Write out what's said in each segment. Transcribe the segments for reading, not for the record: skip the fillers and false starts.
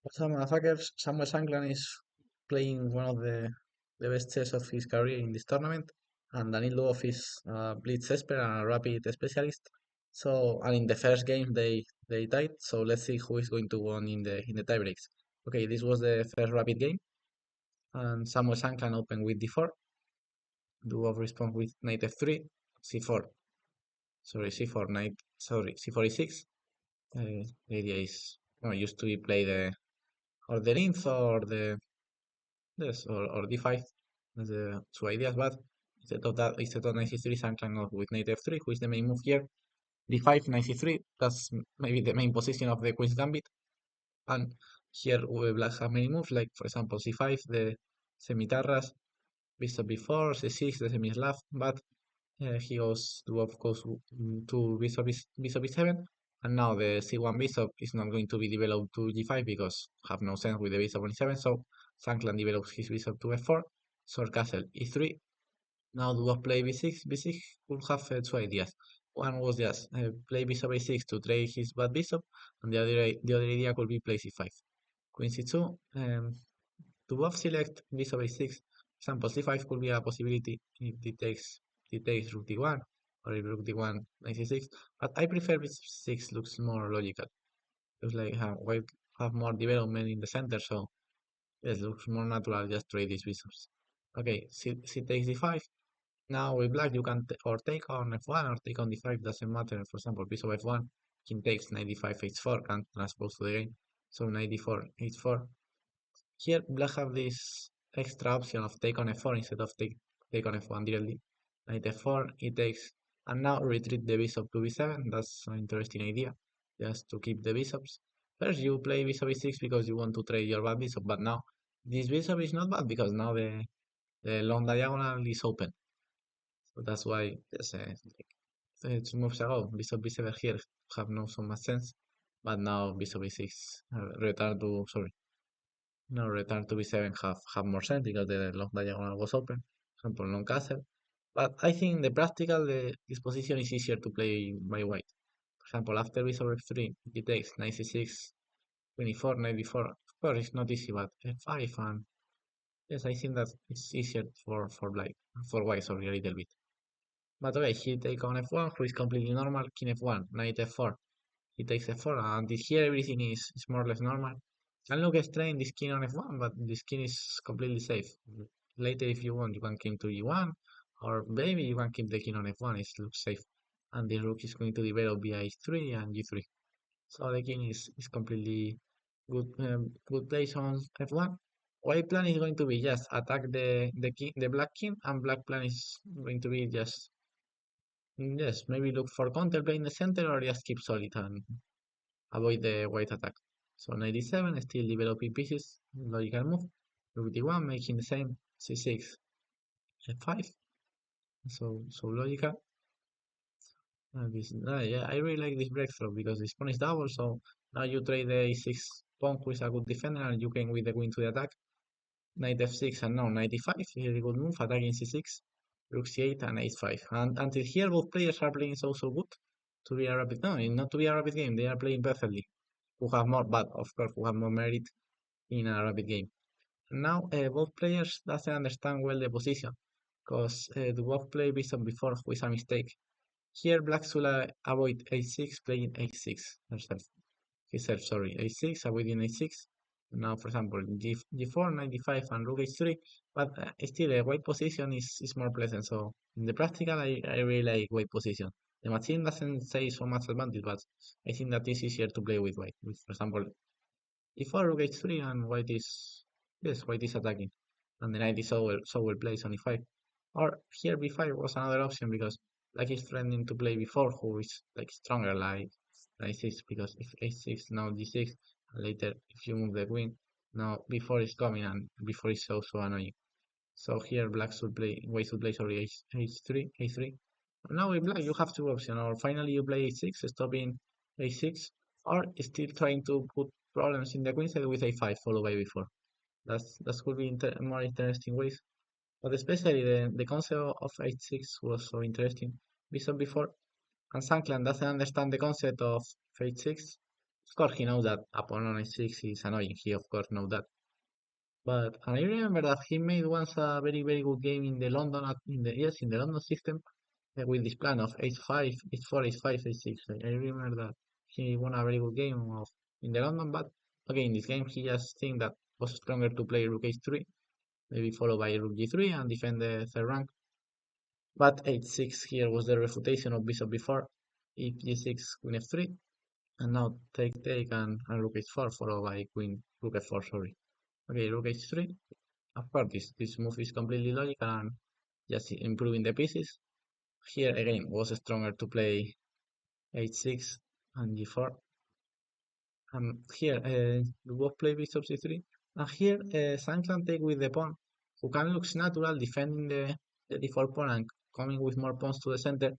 What's up, motherfuckers? Samuel Shankland is playing one of the best chess of his career in this tournament, and Daniel DUBOV is a blitz expert and a rapid specialist. So, and in the first game they tied. So let's see who is going to win in the tiebreaks. Okay, this was the first rapid game, and Samuel Shankland opened with d4. DUBOV responds with knight f3, c4. Sorry, c4 knight. Sorry, c4 e6. The idea is used to be play the or the ninth or the yes, or d5 as the two ideas, but instead of knight c3, Shankland goes with knight f3, who is the main move here. d5, knight c3, that's maybe the main position of the queen's gambit. And here black have many moves, like for example c5, the semitarras, bishop b4, c6, the semi-slav, but he goes, DUBOV goes to bishop b7, and now the c1 bishop is not going to be developed to g5 because have no sense with the bishop on e7, so Shankland develops his bishop to f4, sword castle e3. Now DUBOV play b6. b6 could have two ideas. One was just play bishop a6 to trade his bad bishop, and the other idea could be play c5. Queen c2, DUBOV select bishop a6. Example c5 could be a possibility if d takes rook d1, or if rook d1 knight c6, but I prefer bishop c6, looks more logical. Looks like white have more development in the center, so yes, looks more natural just trade these bishops. Okay, c takes d5. Now with black you can or take on f1 or take on d5, doesn't matter. For example, bishop f1, king takes knight d5 h4, can't transpose to the game, so knight d4 h4. Here black have this extra option of take on f4 instead of take on f1 directly. Knight f4, he takes, and now retreat the bishop to b7. That's an interesting idea, just to keep the bishops. First you play bishop e6 because you want to trade your bad bishop, but now this bishop is not bad because now the long diagonal is open. So that's why yes, like 2 moves ago bishop b7 here have no so much sense, but now bishop e6 return to sorry no, return to b7 have more sense because the long diagonal was open. For example, long castle. But I think the practical, this position is easier to play by white. For example, after bishop f3, he takes knight c6, queen e4, knight b4. Of course, it's not easy, but f5 and yes, I think that it's easier for white, sorry, a little bit. But okay, he take on f1, who is completely normal. King f1, knight f4. He takes f4, and here everything is more or less normal. Can look strange this king on f1, but this king is completely safe. Later, if you want, you can king to e1, or maybe you can keep the king on f1, it looks safe. And the rook is going to develop via h3 and g3. So the king is completely good place on f1. White plan is going to be just attack the black king, and black plan is going to be just yes, maybe look for counterplay in the center or just keep solid and avoid the white attack. So 97, still developing pieces, logical move. Rook d1, making the same, c6, f5. So logical. Yeah, I really like this breakthrough because this pawn is double, so now you trade the a6 pawn who is a good defender and you can with the queen to the attack. Knight f6 and now knight e5, really good move, attacking c6, rook c8 and h5. And until here both players are playing so good to be a rapid, no, not to be a rapid game, they are playing perfectly. Who have more, but of course who have more merit in a rapid game. Now both players doesn't understand well the position because the both play bishop before who is a mistake. Here black should avoid a6 playing a6 himself, sorry, a6 avoiding a6. Now for example g4, knight d5 and rook h3, but still a white position is more pleasant. So in the practical I really like white position. The machine doesn't say so much advantage, but I think that is easier to play with white. For example, e4 rook h3 and white is attacking, and the knight is so well placed on e5. Or here b5 was another option because black is threatening to play b4, who is like stronger like a6, because if a6 now d6, and later if you move the queen, now b4 is coming and b4 is so annoying. So here white should play sorry h3 a3. Now with black you have two options, or finally you play a6, stopping a6, or still trying to put problems in the queen side with a5 followed by b4. That could be more interesting ways. But especially the concept of h6 was so interesting. Bishop b4, and Shankland doesn't understand the concept of h6. Of course, he knows that pawn on h6 is annoying. He of course knows that. But and I remember that he made once a very good game in the London in the London system with this plan of h5, h4, h5, h6. I remember that he won a very good game of in the London, but okay, in this game he just think that was stronger to play rook h3, maybe followed by rook g3 and defend the third rank. But h6 here was the refutation of bishop b4, if g6, queen f3, and now take and rook h4 followed by queen rook f4. Sorry. Okay, rook h3. Of course, this move is completely logical and just improving the pieces. Here again was stronger to play h6 and g4. Here DUBOV play bishop c3. And here Shankland take with the pawn, who can looks natural defending the d4 pawn and coming with more pawns to the center.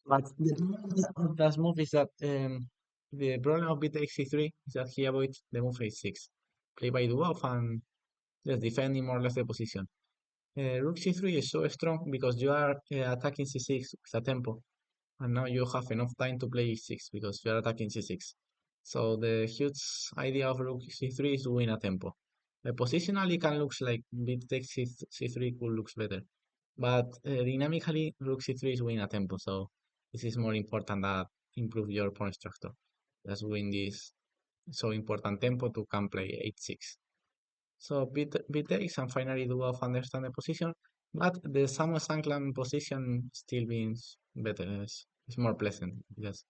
But the problem of that move is that the problem of bit c3 is that he avoids the move h6, play by DUBOV and just defending more or less the position. Rook c3 is so strong because you are attacking c6 with a tempo, and now you have enough time to play e6 because you are attacking c6. So the huge idea of rook c3 is to win a tempo. Positionally can looks like bit takes c3 could looks better, but dynamically rook c3 is win a tempo. So this is more important that improve your pawn structure. Just win this so important tempo to can play h6. So bit takes and finally DUBOV understand the position, but the Samuel Shankland position still means better. It's more pleasant. Yes.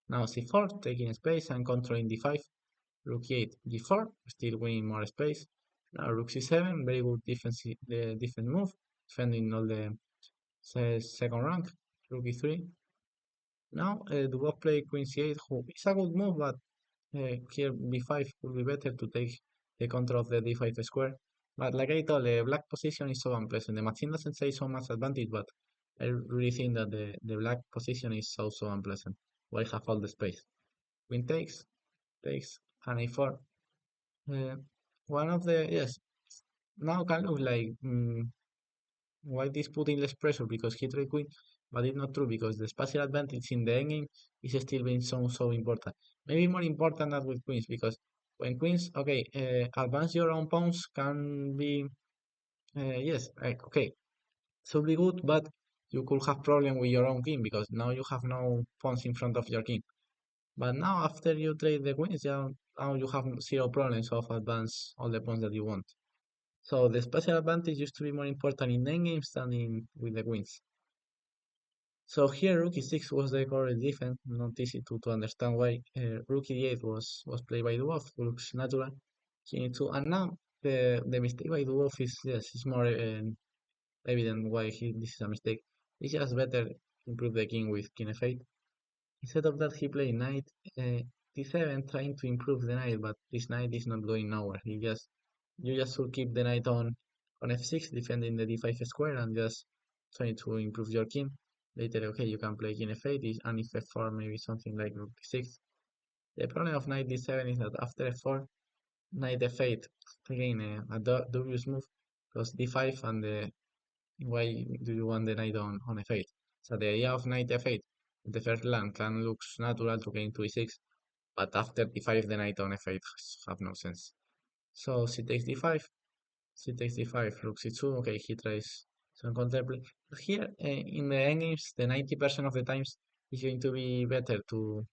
Now c4, taking space and controlling d5. Rook e8, g4, still winning more space. Now rook c7, very good defense move, defending all the second rank. Rook e3. Now DUBOV play queen c8, who is a good move, but here b5 would be better to take the control of the d5 square. But like I told, the black position is so unpleasant. The machine doesn't say so much advantage, but I really think that the black position is so unpleasant. Why have all the space? Queen takes, and a4. One of the, yes, now can look like white is putting less pressure because he tried queen, but it's not true because the spatial advantage in the endgame is still being so important. Maybe more important than with queens because when queens, okay, advance your own pawns can be, yes, like, okay, should be good, but you could have problem with your own king because now you have no pawns in front of your king. But now after you trade the queens, now you have zero problems of advance all the pawns that you want. So the special advantage used to be more important in endgames than in with the queens. So here rook e6 was the correct defense, not easy to understand why rook e8 was played by DUBOV, looks natural. King e2, and now the mistake by DUBOV is yes, it's more evident why this is a mistake. It's just better improve the king with king f8. Instead of that, he played knight d7, trying to improve the knight, but this knight is not going nowhere. You just should keep the knight on f6, defending the d5 square, and just trying to improve your king. Later, okay, you can play king f8, and if f4, maybe something like rook d6. The problem of knight d7 is that after f4, knight f8, again, a dubious move, because d5 and why do you want the knight on f8? So the idea of knight f8, the first line can look natural to gain to e6, but after d5 the knight on f8 have no sense. So c takes d5, rook c2, okay, he tries some contemplate. Here in the endgames, the 90% of the times is going to be better to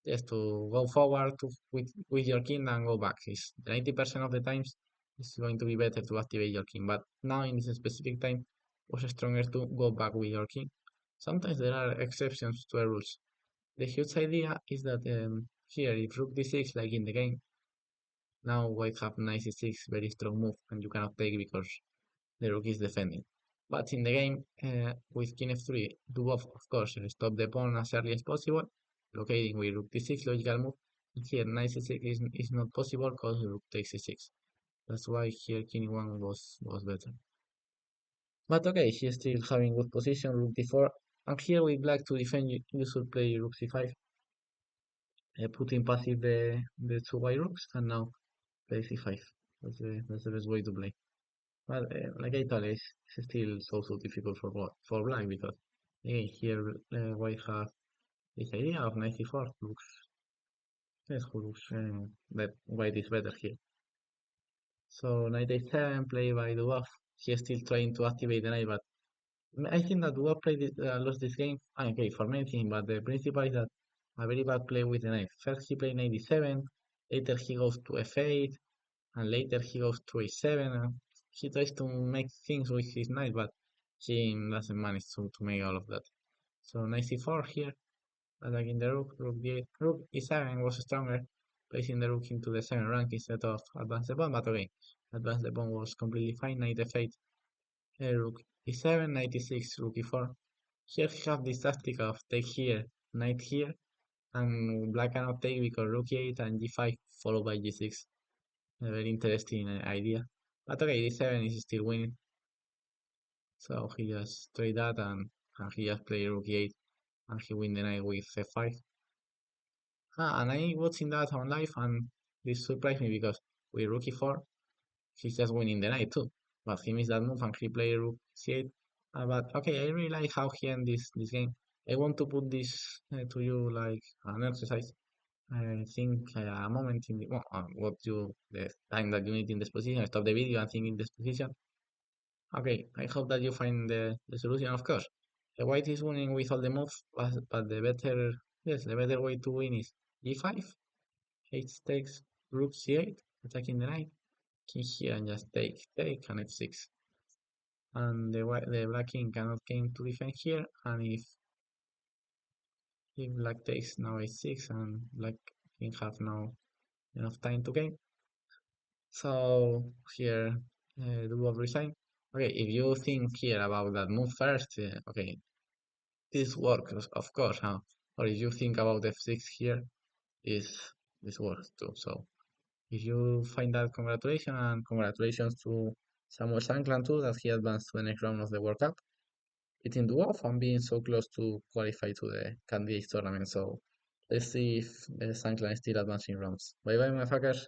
just to go forward with your king and go back. It's 90% of the times it's going to be better to activate your king, but now in this specific time was stronger to go back with your king. Sometimes there are exceptions to the rules. The huge idea is that here if rook d6 like in the game, now white have knight c6, very strong move, and you cannot take because the rook is defending. But in the game, with king f3, DUBOV, of course, stop the pawn as early as possible, blockading with rook d6, logical move. And here, knight c6 is not possible because rook takes c6. That's why here king e1 was better. But okay, he's still having good position, rook d4. And here with black to defend, you should play rook c5, putting passive the two white rooks, and now play c5. That's the best way to play. But like I told, it's still so difficult for black because again here white has this idea of knight c4 looks Yes, Horus, that white is better here. So knight a7 played by DUBOV. He's still trying to activate the knight, but I think that DUBOV lost this game. Okay, for many things, but the principle is that a very bad play with the knight. First he played knight e7, later he goes to f8, and later he goes to a7. And he tries to make things with his knight, but he doesn't manage to make all of that. So knight c4 here, attacking the rook, rook d8, rook e7 was stronger, placing the rook into the 7th rank instead of advance the pawn, but okay, advance the pawn was completely fine, knight f8, rook e7, knight e6, rook e4. Here he have this tactic of take here, knight here, and black cannot take because rook e8 and g5 followed by g6. A very interesting idea. But okay, d7 is still winning. So he just trade that and he just play rook e8 and he win the knight with f5. And I watching that on live and this surprised me because with rook e4 he's just winning the knight too. But he missed that move and he played rook c8. But okay, I really like how he end this game. I want to put this to you like an exercise. I think a moment in the what you the time that you need in this position. Stop the video and think in this position. Okay, I hope that you find the solution. Of course, the white is winning with all the moves, but the better yes, the better way to win is g5. H takes rook c8, attacking the knight. King here and just take, and f6. And the black king cannot gain to defend here, and if black takes now h6, and black king have no enough time to gain. So here, DUBOV resign. Okay, if you think here about that move first, okay, this works, of course, huh? Or if you think about f6 here, is this works too. So if you find that, congratulations, and congratulations to Samuel Shankland too, that he advanced to the next round of the World Cup. Beating Dwarf and being so close to qualify to the candidates tournament. So let's see if Shankland is still advancing rounds. Bye bye, motherfuckers.